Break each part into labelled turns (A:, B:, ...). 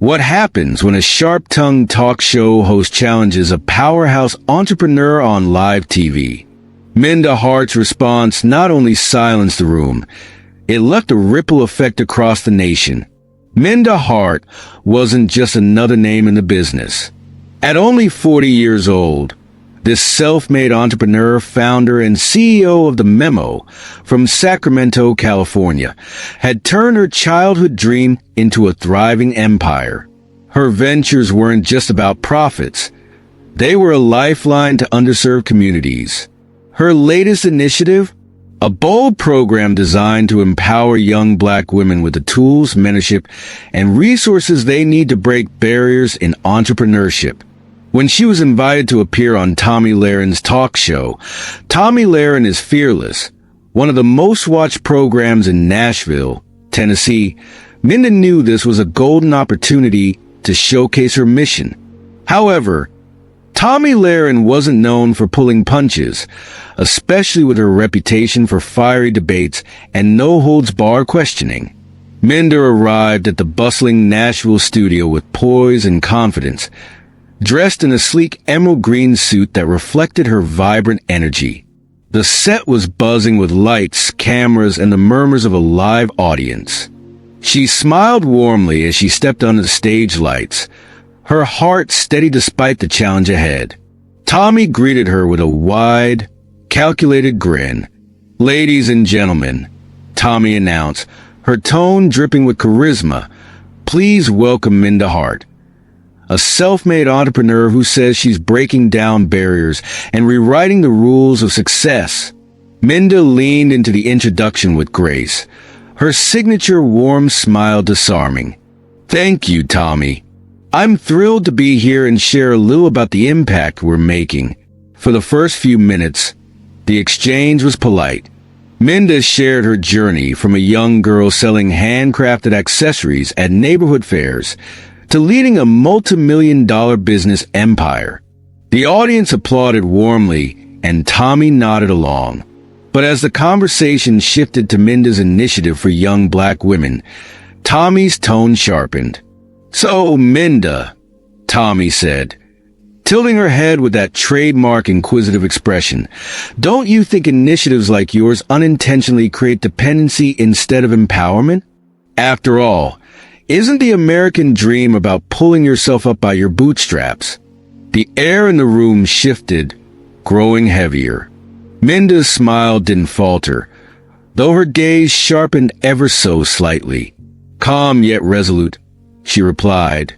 A: What happens when a sharp-tongued talk show host challenges a powerhouse entrepreneur on live TV? Minda Hart's response not only silenced the room, it left a ripple effect across the nation. Minda Hart wasn't just another name in the business. At only 40 years old, this self-made entrepreneur, founder, and CEO of The Memo from Sacramento, California, had turned her childhood dream into a thriving empire. Her ventures weren't just about profits. They were a lifeline to underserved communities. Her latest initiative? A bold program designed to empower young Black women with the tools, mentorship, and resources they need to break barriers in entrepreneurship. When she was invited to appear on Tomi Lahren's talk show, Tomi Lahren Is Fearless, one of the most watched programs in Nashville, Tennessee, Minda knew this was a golden opportunity to showcase her mission. However, Tomi Lahren wasn't known for pulling punches, especially with her reputation for fiery debates and no-holds-barred questioning. Minda arrived at the bustling Nashville studio with poise and confidence, dressed in a sleek emerald green suit that reflected her vibrant energy. The set was buzzing with lights, cameras, and the murmurs of a live audience. She smiled warmly as she stepped under the stage lights, her heart steady despite the challenge ahead. Tomi greeted her with a wide, calculated grin. "Ladies and gentlemen," Tomi announced, her tone dripping with charisma, "please welcome Minda Hart, a self-made entrepreneur who says she's breaking down barriers and rewriting the rules of success." Minda leaned into the introduction with grace, her signature warm smile disarming. "Thank you, Tomi. I'm thrilled to be here and share a little about the impact we're making." For the first few minutes, the exchange was polite. Minda shared her journey from a young girl selling handcrafted accessories at neighborhood fairs to leading a multi-million-dollar business empire. The audience applauded warmly, and Tomi nodded along. But as the conversation shifted to Minda's initiative for young Black women, Tomi's tone sharpened. "So, Minda," Tomi said, tilting her head with that trademark inquisitive expression, "don't you think initiatives like yours unintentionally create dependency instead of empowerment? After all, isn't the American dream about pulling yourself up by your bootstraps?" The air in the room shifted, growing heavier. Minda's smile didn't falter, though her gaze sharpened ever so slightly. Calm yet resolute, she replied,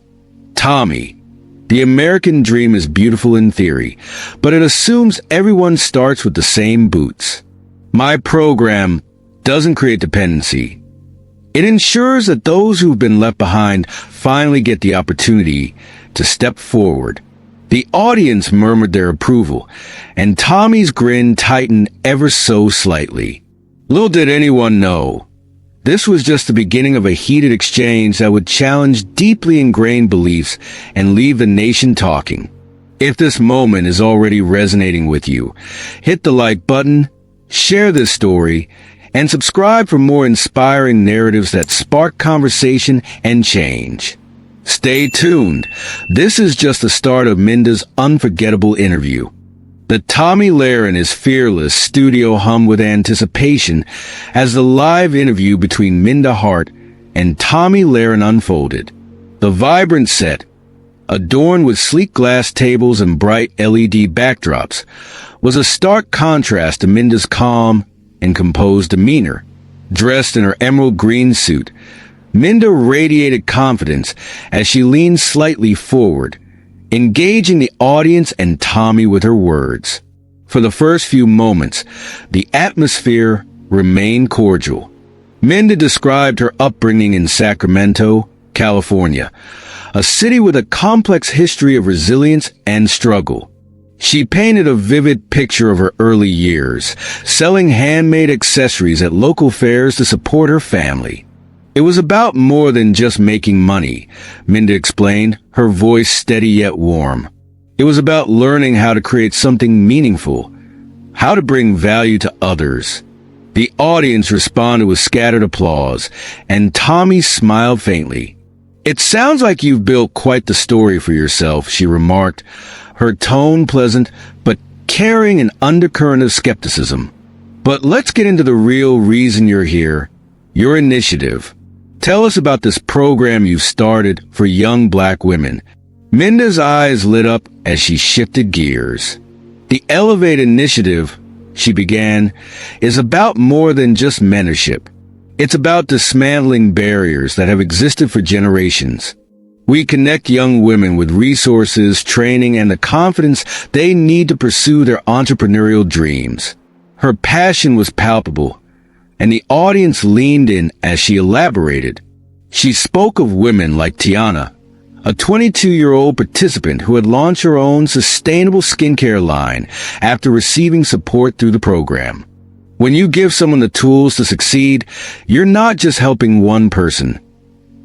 A: "Tomi, the American dream is beautiful in theory, but it assumes everyone starts with the same boots. My program doesn't create dependency. It ensures that those who've been left behind finally get the opportunity to step forward." The audience murmured their approval, and Tomi's grin tightened ever so slightly. Little did anyone know, this was just the beginning of a heated exchange that would challenge deeply ingrained beliefs and leave the nation talking. If this moment is already resonating with you, hit the like button, share this story, and subscribe for more inspiring narratives that spark conversation and change. Stay tuned. This is just the start of Minda's unforgettable interview. The Tomi Lahren Is Fearless studio hummed with anticipation as the live interview between Minda Hart and Tomi Lahren unfolded. The vibrant set, adorned with sleek glass tables and bright LED backdrops, was a stark contrast to Minda's calm and composed demeanor. Dressed in her emerald green suit, Minda radiated confidence as she leaned slightly forward, engaging the audience and Tomi with her words. For the first few moments, the atmosphere remained cordial. Minda described her upbringing in Sacramento, California, a city with a complex history of resilience and struggle. She painted a vivid picture of her early years, selling handmade accessories at local fairs to support her family. It was about more than just making money, Minda explained, her voice steady yet warm. It was about learning how to create something meaningful, how to bring value to others. The audience responded with scattered applause, and Tomi smiled faintly. It sounds like you've built quite the story for yourself, she remarked, her tone pleasant but carrying an undercurrent of skepticism. But let's get into the real reason you're here, your initiative. Tell us about this program you've started for young Black women. Minda's eyes lit up as she shifted gears. The Elevate initiative, she began, is about more than just mentorship. It's about dismantling barriers that have existed for generations. We connect young women with resources, training, and the confidence they need to pursue their entrepreneurial dreams. Her passion was palpable, and the audience leaned in as she elaborated. She spoke of women like Tiana, a 22-year-old participant who had launched her own sustainable skincare line after receiving support through the program. When you give someone the tools to succeed, you're not just helping one person.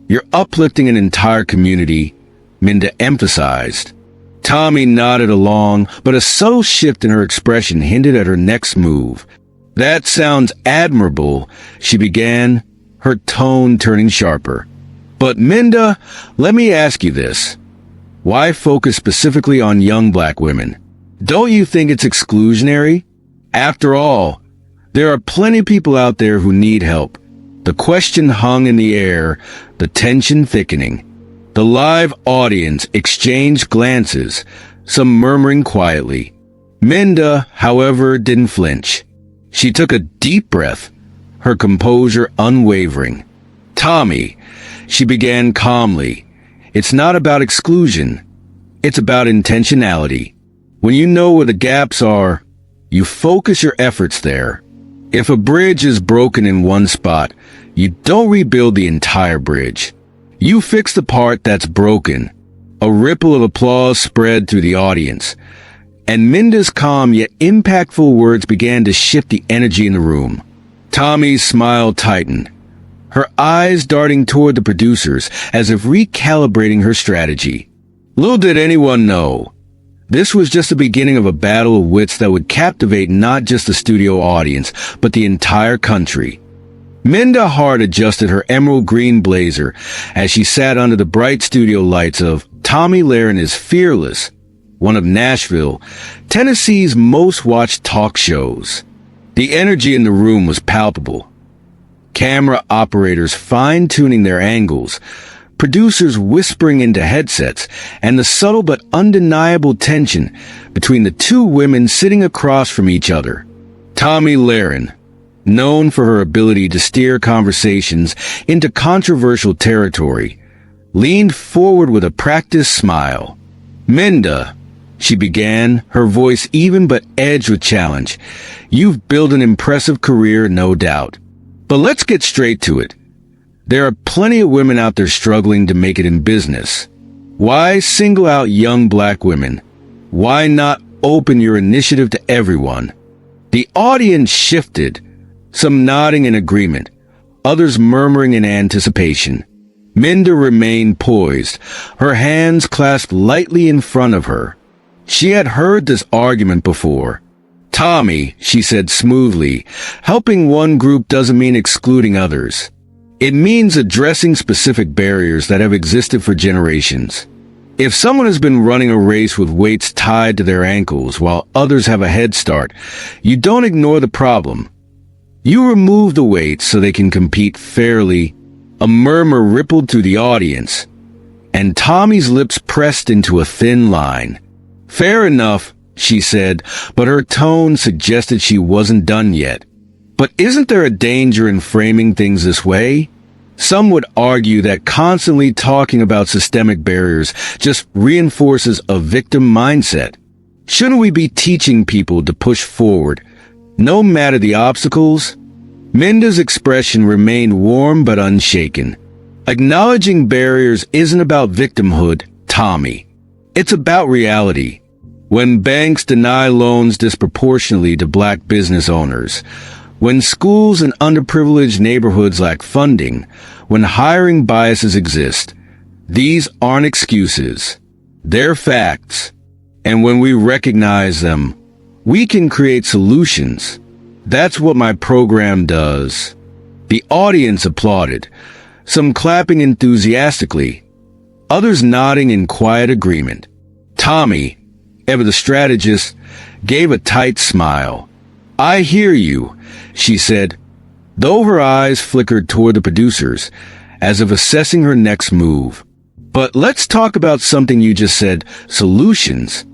A: You're uplifting an entire community, Minda emphasized. Tomi nodded along, but a subtle shift in her expression hinted at her next move. That sounds admirable, she began, her tone turning sharper. But Minda, let me ask you this. Why focus specifically on young Black women? Don't you think it's exclusionary? After all, there are plenty of people out there who need help. The question hung in the air, the tension thickening. The live audience exchanged glances, some murmuring quietly. Minda, however, didn't flinch. She took a deep breath, her composure unwavering. Tomi, she began calmly, it's not about exclusion. It's about intentionality. When you know where the gaps are, you focus your efforts there. If a bridge is broken in one spot, you don't rebuild the entire bridge. You fix the part that's broken. A ripple of applause spread through the audience, and Minda's calm yet impactful words began to shift the energy in the room. Tomi's smile tightened, her eyes darting toward the producers as if recalibrating her strategy. Little did anyone know, this was just the beginning of a battle of wits that would captivate not just the studio audience, but the entire country. Minda Hart adjusted her emerald green blazer as she sat under the bright studio lights of Tomi Lahren Is Fearless, one of Nashville, Tennessee's most watched talk shows. The energy in the room was palpable. Camera operators fine-tuning their angles, producers whispering into headsets, and the subtle but undeniable tension between the two women sitting across from each other. Tomi Lahren, known for her ability to steer conversations into controversial territory, leaned forward with a practiced smile. Minda, she began, her voice even but edged with challenge. You've built an impressive career, no doubt. But let's get straight to it. There are plenty of women out there struggling to make it in business. Why single out young Black women? Why not open your initiative to everyone? The audience shifted, some nodding in agreement, others murmuring in anticipation. Minda remained poised, her hands clasped lightly in front of her. She had heard this argument before. Tomi, she said smoothly, helping one group doesn't mean excluding others. It means addressing specific barriers that have existed for generations. If someone has been running a race with weights tied to their ankles while others have a head start, you don't ignore the problem. You remove the weights so they can compete fairly. A murmur rippled through the audience, and Tomi's lips pressed into a thin line. Fair enough, she said, but her tone suggested she wasn't done yet. But isn't there a danger in framing things this way? Some would argue that constantly talking about systemic barriers just reinforces a victim mindset. Shouldn't we be teaching people to push forward, no matter the obstacles? Minda's expression remained warm but unshaken. Acknowledging barriers isn't about victimhood, Tomi. It's about reality. When banks deny loans disproportionately to Black business owners, when schools in underprivileged neighborhoods lack funding, when hiring biases exist, these aren't excuses. They're facts. And when we recognize them, we can create solutions. That's what my program does. The audience applauded, some clapping enthusiastically, others nodding in quiet agreement. Tomi, ever the strategist, gave a tight smile. "I hear you," she said, though her eyes flickered toward the producers, as if assessing her next move. "But let's talk about something you just said, solutions.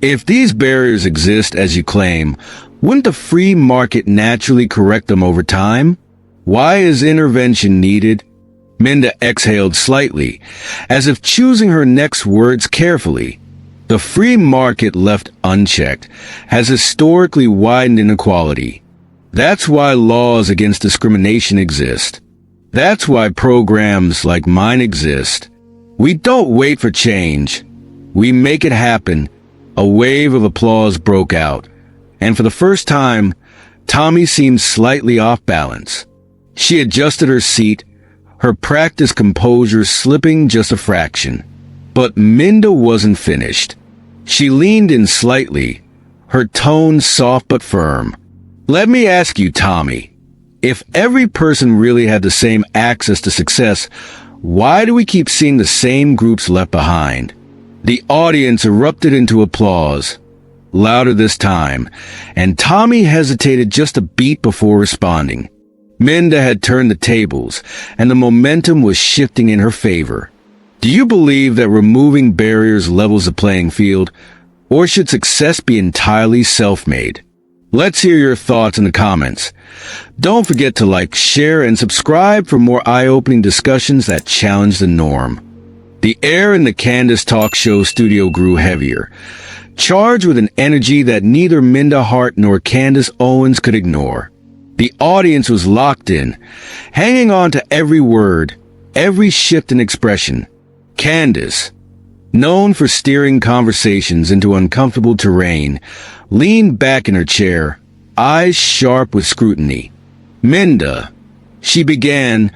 A: If these barriers exist, as you claim, wouldn't the free market naturally correct them over time? Why is intervention needed?" Minda exhaled slightly, as if choosing her next words carefully. "The free market, left unchecked, has historically widened inequality. That's why laws against discrimination exist. That's why programs like mine exist. We don't wait for change. We make it happen." A wave of applause broke out, and for the first time, Tomi seemed slightly off balance. She adjusted her seat, her practiced composure slipping just a fraction. But Minda wasn't finished. She leaned in slightly, her tone soft but firm. "Let me ask you, Tomi, if every person really had the same access to success, why do we keep seeing the same groups left behind?" The audience erupted into applause, louder this time, and Tomi hesitated just a beat before responding. Minda had turned the tables, and the momentum was shifting in her favor. "Do you believe that removing barriers levels the playing field, or should success be entirely self-made? Let's hear your thoughts in the comments. Don't forget to like, share, and subscribe for more eye-opening discussions that challenge the norm." The air in the Candace talk show studio grew heavier, charged with an energy that neither Minda Hart nor Candace Owens could ignore. The audience was locked in, hanging on to every word, every shift in expression. Candace, known for steering conversations into uncomfortable terrain, leaned back in her chair, eyes sharp with scrutiny. "Minda," she began,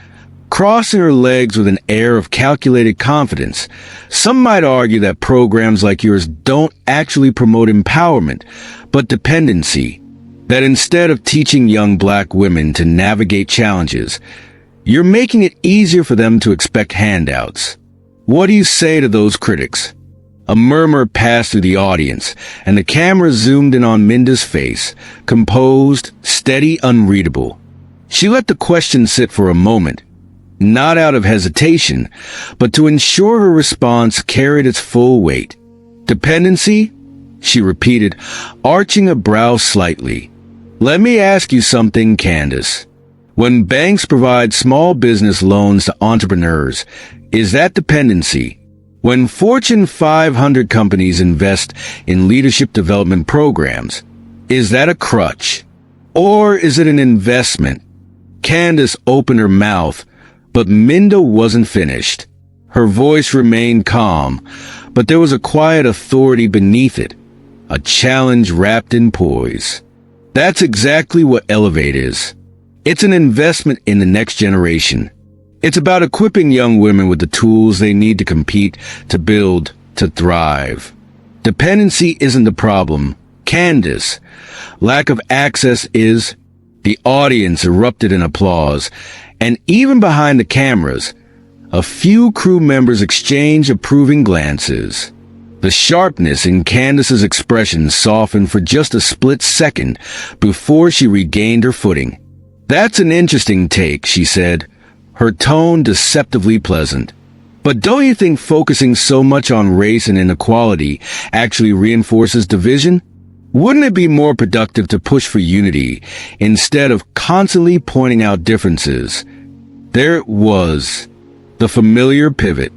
A: crossing her legs with an air of calculated confidence. "Some might argue that programs like yours don't actually promote empowerment, but dependency. That instead of teaching young black women to navigate challenges, you're making it easier for them to expect handouts. What do you say to those critics?" A murmur passed through the audience, and the camera zoomed in on Minda's face, composed, steady, unreadable. She let the question sit for a moment, not out of hesitation, but to ensure her response carried its full weight. "Dependency?" she repeated, arching a brow slightly. "Let me ask you something, Candace. When banks provide small business loans to entrepreneurs, is that dependency? When Fortune 500 companies invest in leadership development programs, is that a crutch? Or is it an investment?" Candace opened her mouth, but Minda wasn't finished. Her voice remained calm, but there was a quiet authority beneath it, a challenge wrapped in poise. "That's exactly what Elevate is. It's an investment in the next generation. It's about equipping young women with the tools they need to compete, to build, to thrive. Dependency isn't the problem, Candace. Lack of access is." The audience erupted in applause, and even behind the cameras, a few crew members exchanged approving glances. The sharpness in Candace's expression softened for just a split second before she regained her footing. "That's an interesting take," she said, her tone deceptively pleasant. "But don't you think focusing so much on race and inequality actually reinforces division? Wouldn't it be more productive to push for unity instead of constantly pointing out differences?" There it was, the familiar pivot.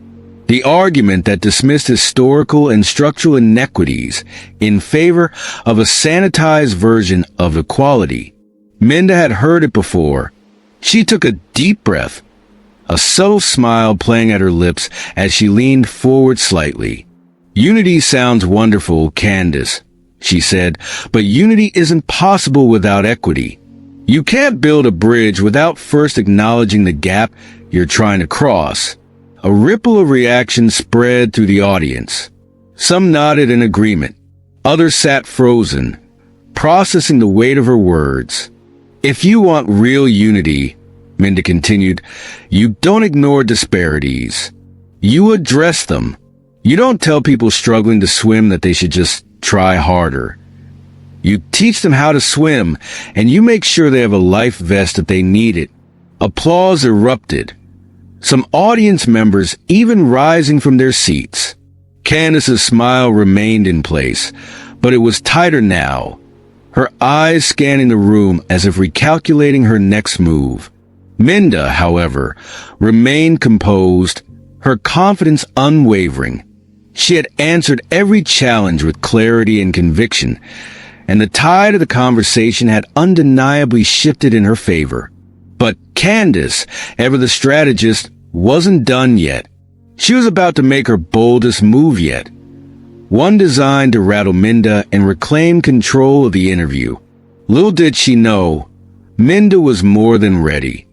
A: The argument that dismissed historical and structural inequities in favor of a sanitized version of equality. Minda had heard it before. She took a deep breath, a subtle smile playing at her lips as she leaned forward slightly. "Unity sounds wonderful, Candace," she said, "but unity isn't possible without equity. You can't build a bridge without first acknowledging the gap you're trying to cross." A ripple of reaction spread through the audience. Some nodded in agreement. Others sat frozen, processing the weight of her words. "If you want real unity," Minda continued, "you don't ignore disparities. You address them. You don't tell people struggling to swim that they should just try harder. You teach them how to swim, and you make sure they have a life vest if they need it. Applause erupted. Some audience members even rising from their seats. Candace's smile remained in place, but it was tighter now, her eyes scanning the room as if recalculating her next move. Minda, however, remained composed, her confidence unwavering. She had answered every challenge with clarity and conviction, and the tide of the conversation had undeniably shifted in her favor. But Candace, ever the strategist, wasn't done yet. She was about to make her boldest move yet. One designed to rattle Minda and reclaim control of the interview. Little did she know, Minda was more than ready.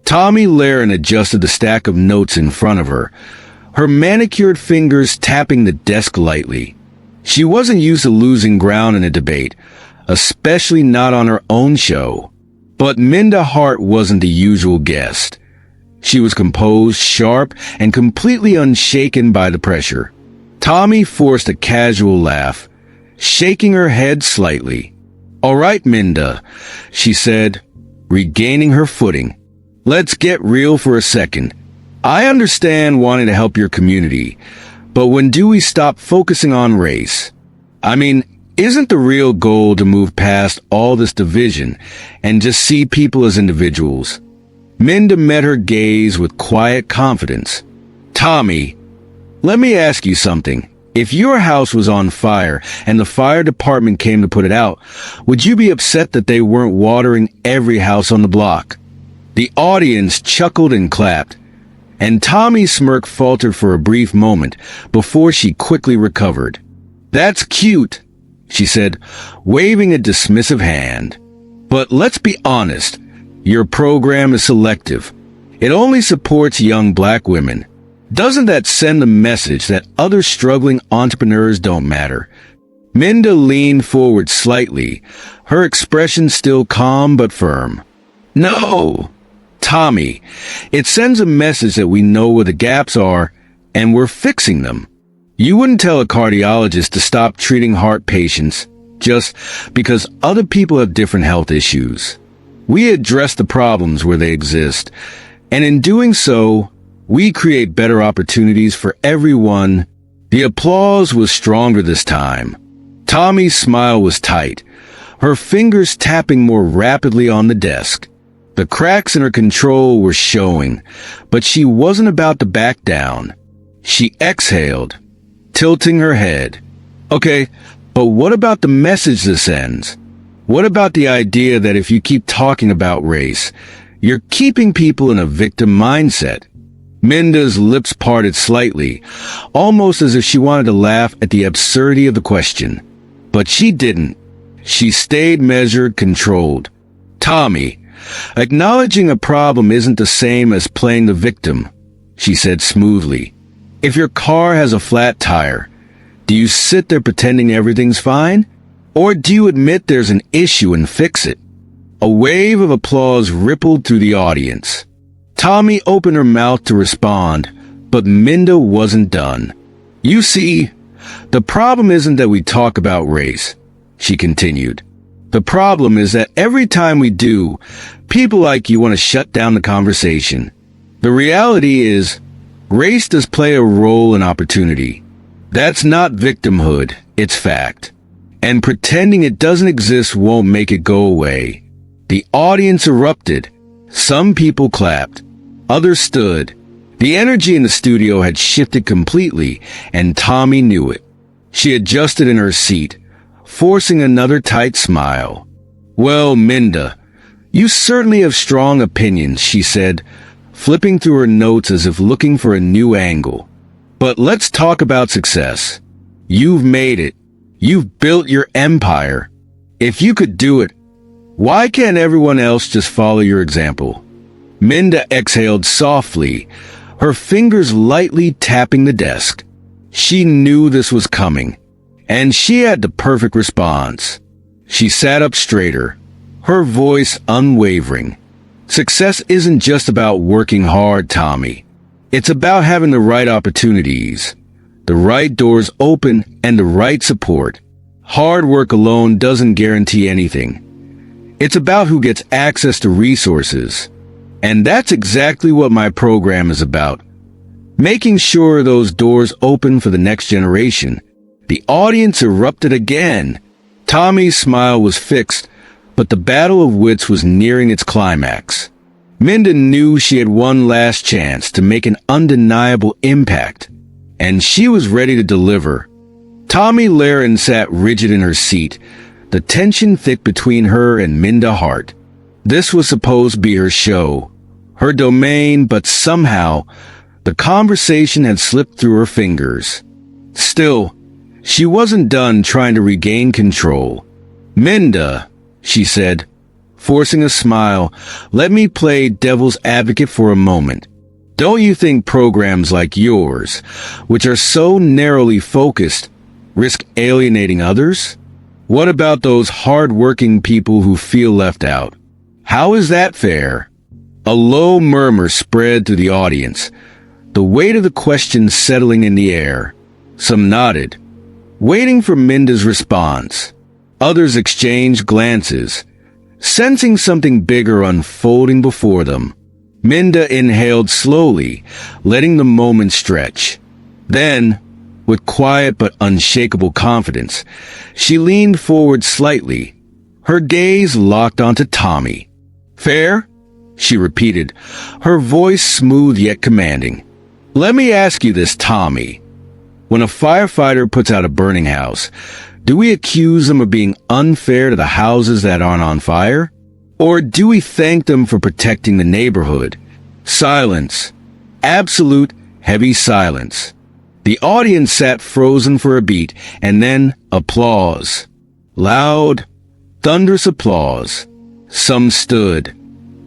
A: Tomi Lahren adjusted the stack of notes in front of her, her manicured fingers tapping the desk lightly. She wasn't used to losing ground in a debate, especially not on her own show. But Minda Hart wasn't the usual guest. She was composed, sharp, and completely unshaken by the pressure. Tomi forced a casual laugh, shaking her head slightly. "All right, Minda," she said, regaining her footing. "Let's get real for a second. I understand wanting to help your community, but when do we stop focusing on race? I mean, isn't the real goal to move past all this division and just see people as individuals?" Minda met her gaze with quiet confidence. "Tomi, let me ask you something. If your house was on fire and the fire department came to put it out, would you be upset that they weren't watering every house on the block?" The audience chuckled and clapped, and Tomi's smirk faltered for a brief moment before she quickly recovered. "That's cute," she said, waving a dismissive hand. "But let's be honest, your program is selective. It only supports young black women. Doesn't that send a message that other struggling entrepreneurs don't matter?" Minda leaned forward slightly, her expression still calm but firm. "No, Tomi, it sends a message that we know where the gaps are and we're fixing them. You wouldn't tell a cardiologist to stop treating heart patients just because other people have different health issues. We address the problems where they exist, and in doing so, we create better opportunities for everyone." The applause was stronger this time. Tomi's smile was tight, her fingers tapping more rapidly on the desk. The cracks in her control were showing, but she wasn't about to back down. She exhaled, tilting her head. "Okay, but what about the message this sends? What about the idea that if you keep talking about race, you're keeping people in a victim mindset?" Minda's lips parted slightly, almost as if she wanted to laugh at the absurdity of the question. But she didn't. She stayed measured, controlled. "Tomi, acknowledging a problem isn't the same as playing the victim," she said smoothly. "If your car has a flat tire, do you sit there pretending everything's fine? Or do you admit there's an issue and fix it?" A wave of applause rippled through the audience. Tomi opened her mouth to respond, but Minda wasn't done. "You see, the problem isn't that we talk about race," she continued. "The problem is that every time we do, people like you want to shut down the conversation. The reality is, race does play a role in opportunity. That's not victimhood, it's fact. And pretending it doesn't exist won't make it go away." The audience erupted. Some people clapped. Others stood. The energy in the studio had shifted completely, and Tomi knew it. She adjusted in her seat, forcing another tight smile. "Well, Minda, you certainly have strong opinions," she said, flipping through her notes as if looking for a new angle. "But let's talk about success. You've made it. You've built your empire. If you could do it, why can't everyone else just follow your example?" Minda exhaled softly, her fingers lightly tapping the desk. She knew this was coming, and she had the perfect response. She sat up straighter, her voice unwavering. "Success isn't just about working hard, Tomi. It's about having the right opportunities, the right doors open, and the right support. Hard work alone doesn't guarantee anything. It's about who gets access to resources. And that's exactly what my program is about. Making sure those doors open for the next generation. The audience erupted again. Tomi's smile was fixed, but the battle of wits was nearing its climax. Minda knew she had one last chance to make an undeniable impact, and she was ready to deliver. Tomi Lahren sat rigid in her seat, the tension thick between her and Minda Hart. This was supposed to be her show, her domain, but somehow, the conversation had slipped through her fingers. Still, she wasn't done trying to regain control. "Minda," she said, forcing a smile, "let me play devil's advocate for a moment. Don't you think programs like yours, which are so narrowly focused, risk alienating others? What about those hard-working people who feel left out? How is that fair?" A low murmur spread through the audience, the weight of the question settling in the air. Some nodded, waiting for Minda's response. Others exchanged glances, sensing something bigger unfolding before them. Minda inhaled slowly, letting the moment stretch. Then, with quiet but unshakable confidence, she leaned forward slightly, her gaze locked onto Tomi. "Fair?" she repeated, her voice smooth yet commanding. "Let me ask you this, Tomi. When a firefighter puts out a burning house, do we accuse them of being unfair to the houses that aren't on fire? Or do we thank them for protecting the neighborhood?" Silence. Absolute, heavy silence. The audience sat frozen for a beat, and then applause. Loud, thunderous applause. Some stood,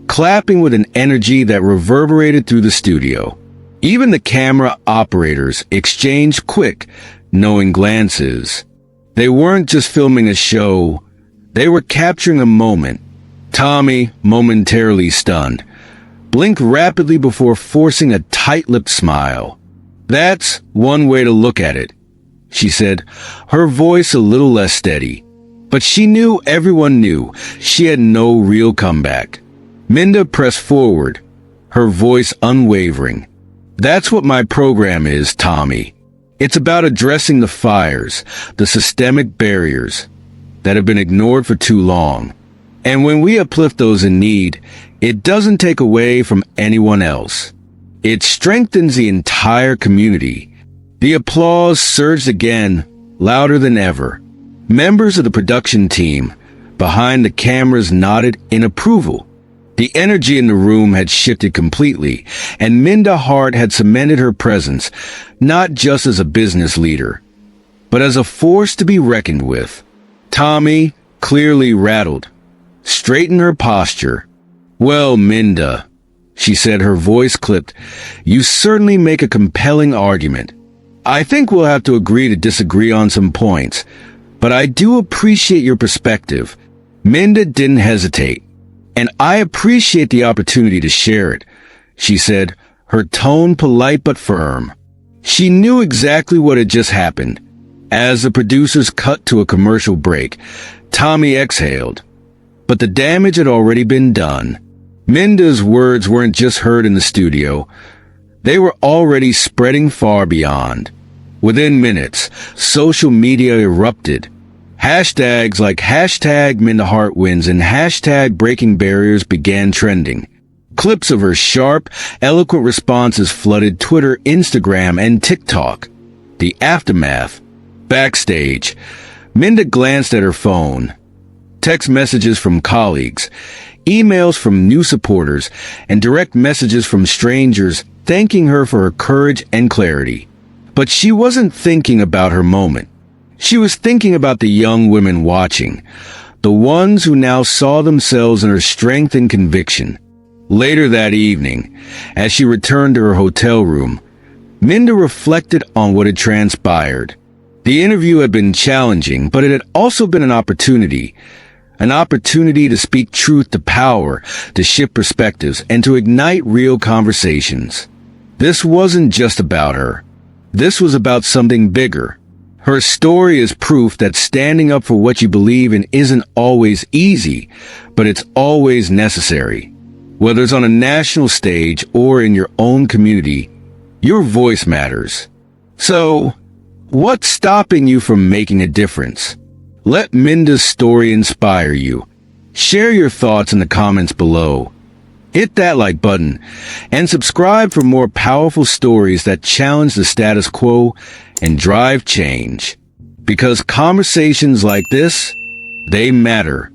A: clapping with an energy that reverberated through the studio. Even the camera operators exchanged quick, knowing glances. They weren't just filming a show, they were capturing a moment. Tomi, momentarily stunned, blinked rapidly before forcing a tight-lipped smile. "That's one way to look at it," she said, her voice a little less steady. But she knew everyone knew she had no real comeback. Minda pressed forward, her voice unwavering. "That's what my program is, Tomi. It's about addressing the fires, the systemic barriers that have been ignored for too long. And when we uplift those in need, it doesn't take away from anyone else. It strengthens the entire community." The applause surged again, louder than ever. Members of the production team behind the cameras nodded in approval. The energy in the room had shifted completely, and Minda Hart had cemented her presence, not just as a business leader, but as a force to be reckoned with. Tomi, clearly rattled, straightened her posture. "Well, Minda," she said, her voice clipped, "you certainly make a compelling argument. I think we'll have to agree to disagree on some points, but I do appreciate your perspective." Minda didn't hesitate. "And I appreciate the opportunity to share it," she said, her tone polite but firm. She knew exactly what had just happened. As the producers cut to a commercial break, Tomi exhaled. But the damage had already been done. Minda's words weren't just heard in the studio. They were already spreading far beyond. Within minutes, social media erupted. Hashtags like hashtag Minda Hart wins and hashtag breaking barriers began trending. Clips of her sharp, eloquent responses flooded Twitter, Instagram, and TikTok. The aftermath. Backstage, Minda glanced at her phone. Text messages from colleagues, emails from new supporters, and direct messages from strangers thanking her for her courage and clarity. But she wasn't thinking about her moment. She was thinking about the young women watching, the ones who now saw themselves in her strength and conviction. Later that evening, as she returned to her hotel room, Minda reflected on what had transpired. The interview had been challenging, but it had also been an opportunity to speak truth to power, to shift perspectives, and to ignite real conversations. This wasn't just about her. This was about something bigger. Her story is proof that standing up for what you believe in isn't always easy, but it's always necessary. Whether it's on a national stage or in your own community, your voice matters. So, what's stopping you from making a difference? Let Minda's story inspire you. Share your thoughts in the comments below. Hit that like button and subscribe for more powerful stories that challenge the status quo and drive change. Because conversations like this, they matter.